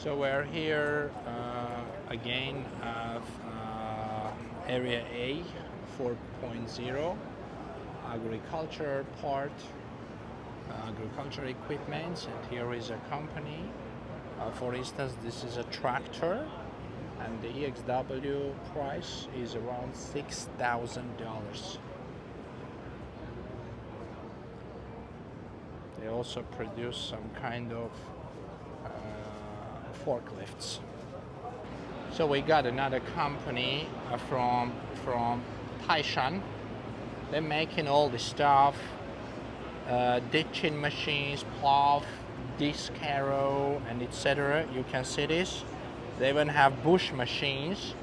So we're here again of Area A 4.0, agriculture part, agriculture equipment, and here is a company. For instance, this is a tractor, and the EXW price is around $6,000. They also produce some kind of forklifts. So we got another company from Taishan. They're making all the stuff, ditching machines, plow, disc harrow, and etc. You can see this. They even have bush machines.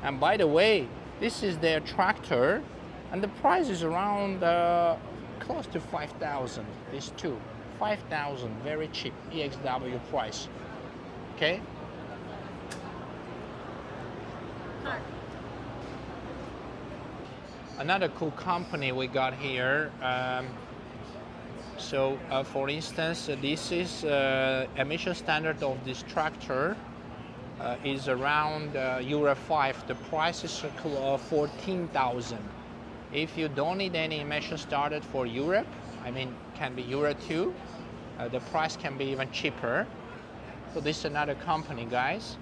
And by the way, this is their tractor, and the price is around close to 5,000. These two, 5,000, very cheap EXW price. Okay. Another cool company we got here. For instance, this is emission standard of this tractor is around Euro 5. The price is 14,000. If you don't need any emission standard for Europe, I mean, can be Euro 2, the price can be even cheaper. So this is another company, guys.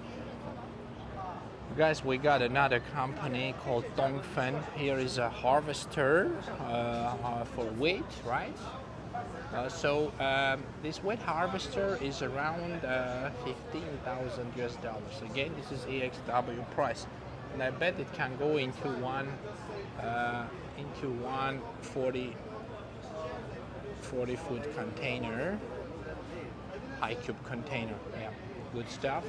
Guys, we got another company called Dongfen. Here is a harvester for wheat, right? This wheat harvester is around 15,000 US dollars. Again, this is EXW price, and I bet it can go into one 40-foot container, high cube container. Yeah, good stuff.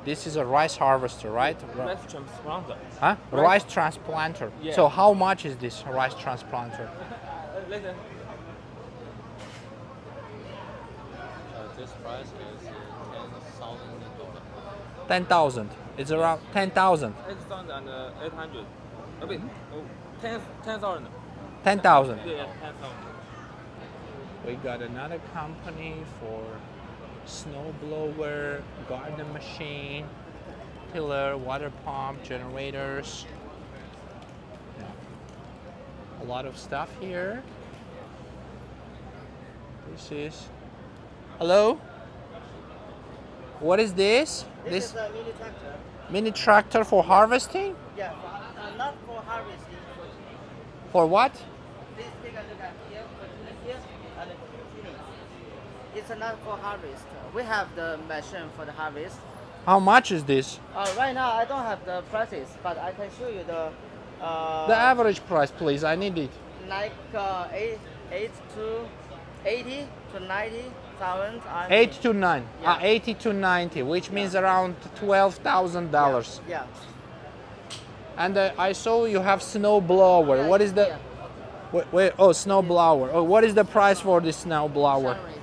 This is a rice harvester, right? Rice transplanter. Huh? Rice transplanter. Yeah. So how much is this rice transplanter? Listen. This price is $10,000. 10,000. It's around 10,000. 8,800. Okay. 10,000. 10,000. Yeah, 10,000. We got another company for snow blower, garden machine, tiller, water pump, generators. Yeah. A lot of stuff here. This is. Hello? What is this? This is a mini tractor. Mini tractor for harvesting? Yeah, not for harvesting. For what? Please take a look at here, here, and cleaning. It's not for harvest. We have the machine for the harvest. How much is this? Right now, I don't have the prices, but I can show you the average price, please. I need it. like 80 to 90,000. 8 to 9. Yeah. 80 to 90, which means around $12,000. Yeah. And I saw you have snow blower. Yeah, What is the? yeah. Wait, oh, snow blower. Oh, what is the price for this snow blower? Generate it.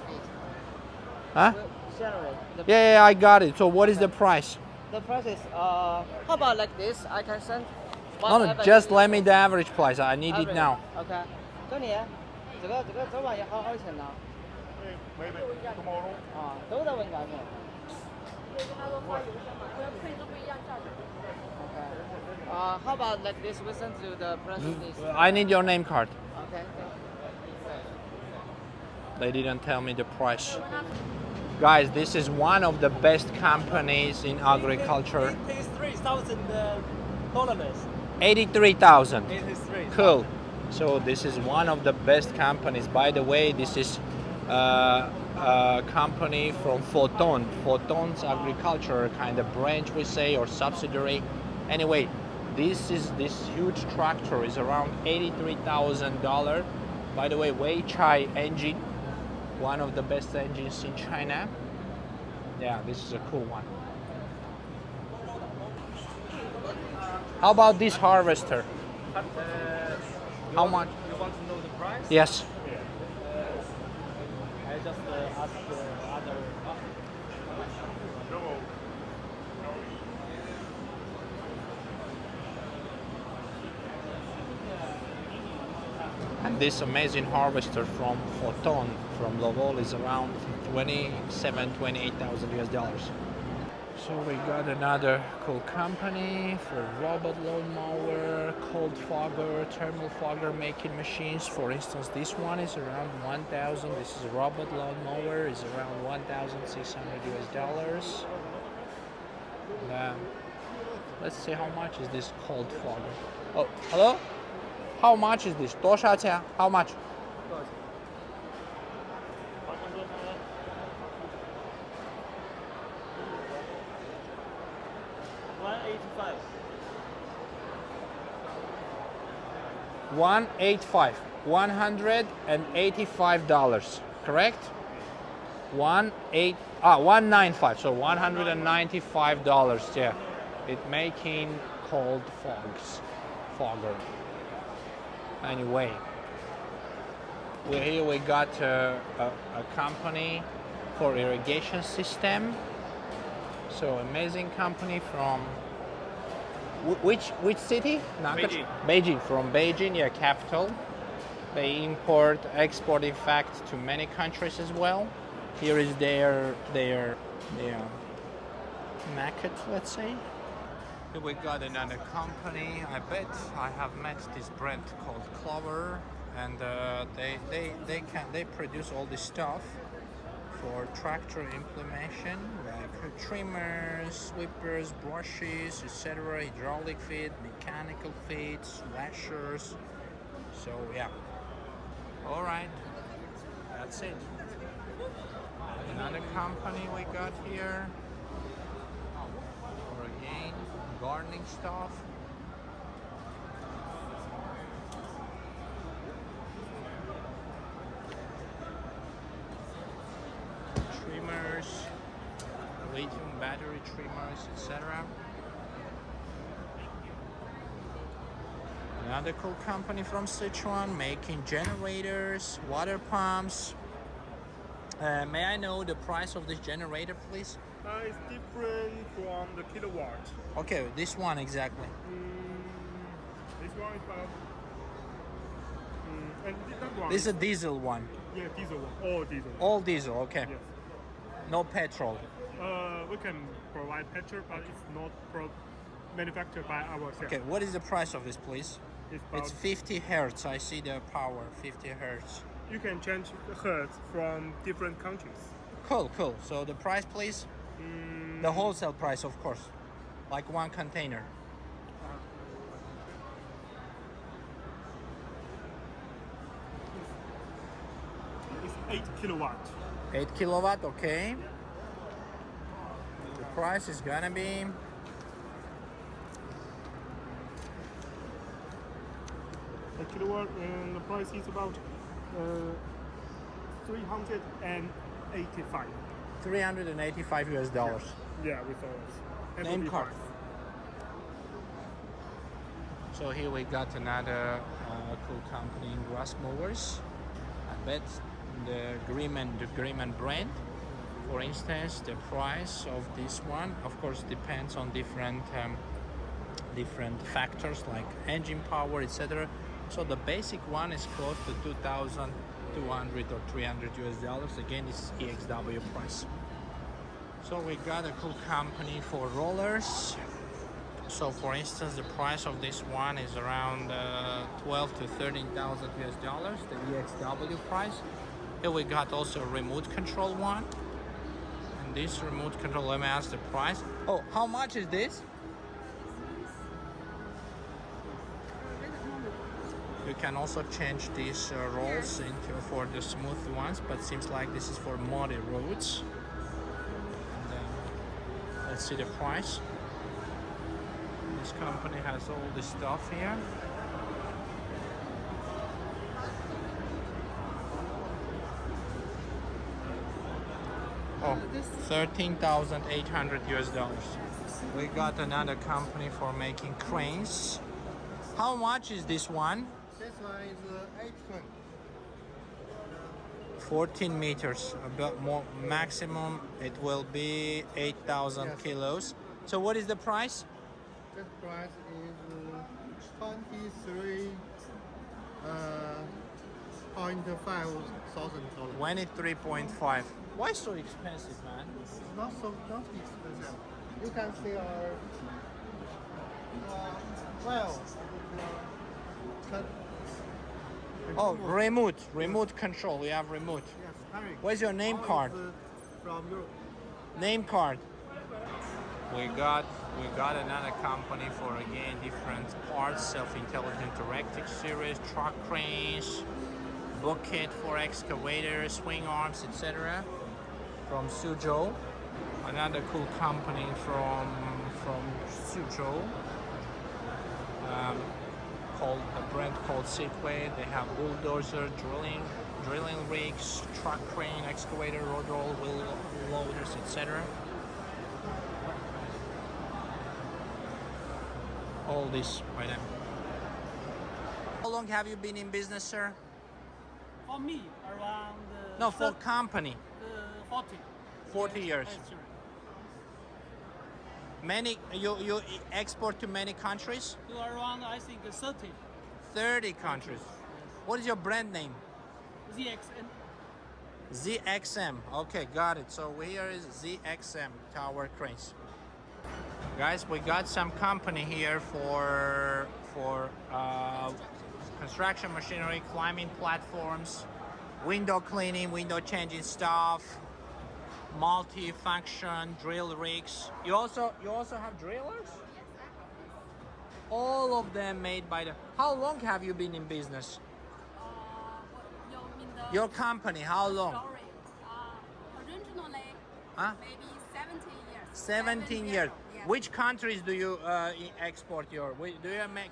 Huh? Generate. Yeah, I got it. So what is the price? The price is how about like this? I can send. No, just let me the average price. I need it now. OK，这里这个早晚要好好钱呢。都在问价钱。OK。How about like this? We send you the price of this. I need your name card. OK. They didn't tell me the price. Guys, this is one of the best companies in agriculture. $83,000. 83,000. 83. Cool. So this is one of the best companies. By the way, this is a company from Photon. Photon's agriculture kind of branch, we say, or subsidiary. Anyway, this huge tractor is around $83,000. By the way, Weichai engine, one of the best engines in China. Yeah, this is a cool one. How about this harvester? How much? You want to know the price? Yes. I just asked the other. And this amazing harvester from Photon from Lovol is around 28,000 US dollars. So we got another cool company for robot lawn mower, cold fogger, thermal fogger making machines. For instance, this one is around 1,000. This is a robot lawn mower, is around 1,600 US dollars. Let's see how much is this cold fogger. Oh, hello? How much is this? 多少钱? How much? 185. 185. $185, correct? 195. So $195. Yeah, it making cold fogger. Anyway, here we got a company for irrigation system. So amazing company from which city? Beijing. Beijing, from Beijing, yeah, capital. They import, export, in fact, to many countries as well. Here is their market, let's say. Here we got another company. I bet I have met this brand called Clover, and they produce all this stuff for tractor implementation, like trimmers, sweepers, brushes, etc., hydraulic feed, mechanical feeds, washers. So yeah. All right, that's it. Another company we got here. Or again, gardening stuff. Trimmers, lithium battery trimmers, etc. Another cool company from Sichuan making generators, water pumps. May I know the price of this generator, please? It's different from the kilowatt. Okay, this one exactly. This one is about. And that one. This is a diesel one. Yeah, diesel one. All diesel. All diesel, okay. Yes. No petrol. We can provide petrol, but it's not manufactured by ourselves. Okay, what is the price of this, please? It's about. It's 50 hertz. I see the power, 50 hertz. You can change the hertz from different countries. Cool. So the price, please? The wholesale price, of course. Like one container. It's 8 kilowatt. 8 kilowatt, okay. The price is gonna be 8 kilowatt, and the price is about 385. 385 US dollars. Yeah, with ours. Name card. So here we got another cool company in grass mowers. I bet the Greenman brand. For instance, the price of this one, of course, depends on different factors like engine power, etc. So the basic one is close to 2,200 or 300 US dollars. Again, this is EXW price. So we got a cool company for rollers. So for instance, the price of this one is around 12 to 13,000 US dollars, the EXW price. Here we got also a remote control one. And this remote control, let me ask the price. Oh, how much is this? You can also change these rolls for the smooth ones, but seems like this is for muddy roads. And, let's see the price. This company has all the stuff here. Oh, 13,800 US dollars. We got another company for making cranes. How much is this one? This one is 8 ton. 14 meters, about more maximum it will be 8,000 Yes. kilos. So what is the price? This price is 23.5 thousand dollars. 23.5. Why so expensive, man? Not expensive. You can see our well. Oh, remote control. We have remote. Yes, Eric. Where's your name All card? is, from Europe. Name card. We got another company for again different parts, self-intelligent erecting series, truck cranes, bucket for excavators, swing arms, etc. From Suzhou. Another cool company from Suzhou. Called a brand called Seatway. They have bulldozer, drilling rigs, truck crane, excavator, road roll, wheel loaders, etc. All this by them. How long have you been in business, sir? For me, around. No, for company. 40. 40 years. That's right. Many you export to many countries? To around, I think, 30. 30 countries. What is your brand name? ZXN. ZXM. Okay, got it. So here is ZXM tower cranes. Guys, we got some company here for construction machinery, climbing platforms, window cleaning, window changing stuff, multi-function drill rigs. You also have drillers? All of them made by the. How long have you been in business? You mean the Your company, how long? story? Originally, Huh? maybe 17 years. 17 years. Yes. Which countries do you export your?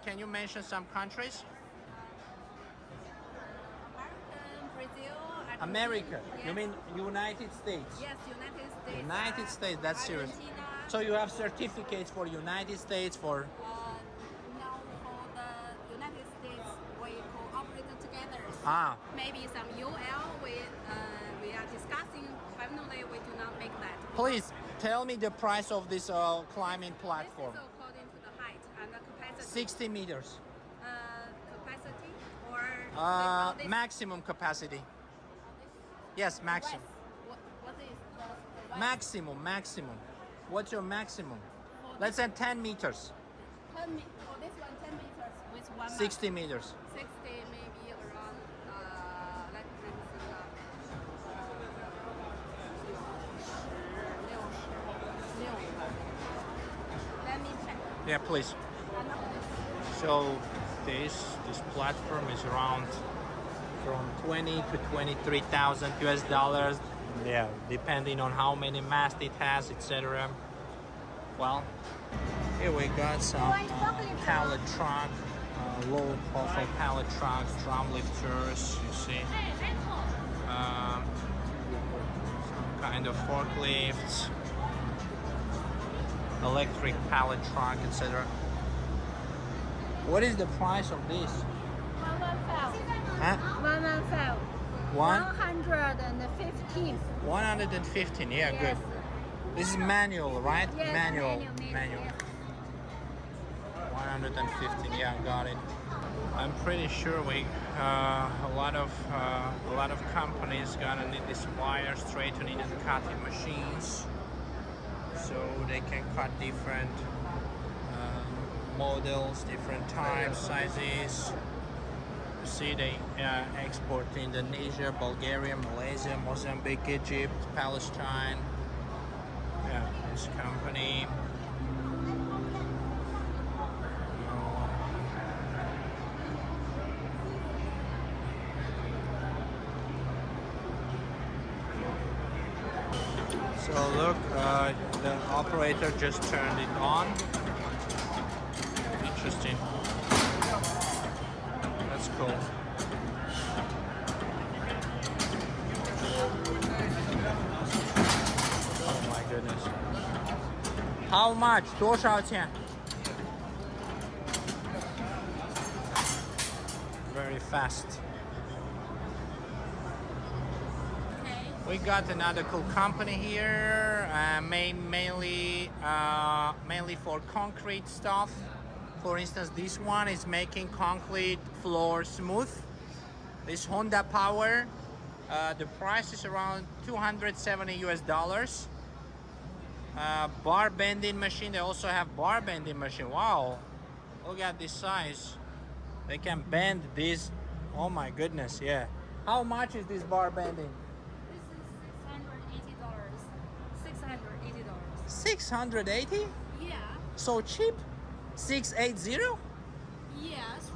Can you mention some countries? American, Brazil, Argentina. America. Yes. You mean United States? Yes, United States. United States. That's serious. Argentina. So you have certificates for United States for. Now for the United States, we cooperate together. Ah. Maybe some UL we are discussing. Finally, we do not make that. Please tell me the price of this climbing platform. This is according to the height and the capacity. 60 meters. Capacity or this- Maximum capacity. Yes, maximum. What is the west? Maximum. What's your maximum? Let's say 10 meters. 10 for this one, 10 meters with one 60 meters. 60 maybe around, let me see, 60. Let me check. Yeah, please. So this platform is around from 20 to 23,000 US dollars. Yeah, depending on how many masts it has, etc. Well, here we got some pallet truck, low profile pallet trucks, drum lifters. You see, some kind of forklifts, electric pallet truck, etc. What is the price of this? 115. Huh? 115. One? 115. 115. Yeah, Yes. good. This is manual, right? Yes, manual. yes. 115. Yeah, got it. I'm pretty sure a lot of companies gonna need this wire straightening and cutting machines, so they can cut different models, different types, sizes. You see, they export to Indonesia, Bulgaria, Malaysia, Mozambique, Egypt, Palestine. Yeah, this company. So look, the operator just turned it on. Interesting. That's cool. Oh my goodness. How much? 多少钱? Very fast. We got another cool company here, mainly for concrete stuff. For instance, this one is making concrete floor smooth. This Honda Power, the price is around 270 US dollars. bar bending machine. They also have bar bending machine. Wow, look at this size. They can bend this. Oh my goodness, yeah. How much is this bar bending? This is $680. $680. 680? Yeah. So cheap? 680? Yes.